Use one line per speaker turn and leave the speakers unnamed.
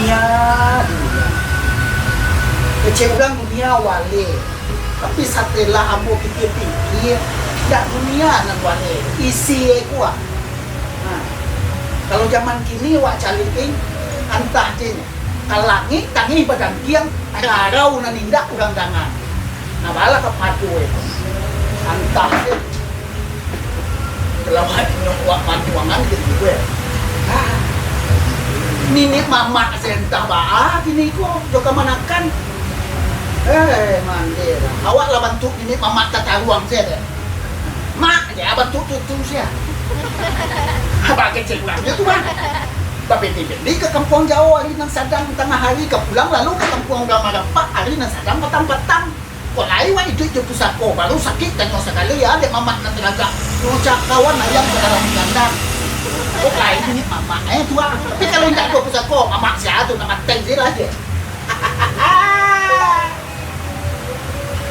dunia. Kecewulang dunia wale. Tapi setelah ambo pikir-pikir, tidak dunia nan wale. Isi kuah. Nah, kalau zaman kini wak caliting, antah cing. Kalangi, tangi badan kiang, rarau nan indak udang dangan. Nah, bala kepadu itu. Antah cing. Kalau wak mantuangan gitu gue. Nini mama sentah baa kini ko joka manakan mandira awak lah bantu ini mama tata ruang saya deh mak ya bantu tutu saya apa kecilnya tuh bang tapi di ke kampung Jawa hari nang sadang tengah hari ke pulang lalu ke kampung Gamarapak hari nang sadang petang-petang kok lain wah itu pusako baru sakit dan sekali ya ada mama nang teraga ngucap kawan ayam ke dalam kandang. Kok lain ini mama tua. Tapi kalau tidak kau pusako, mama siapa tu nama teng dia aja.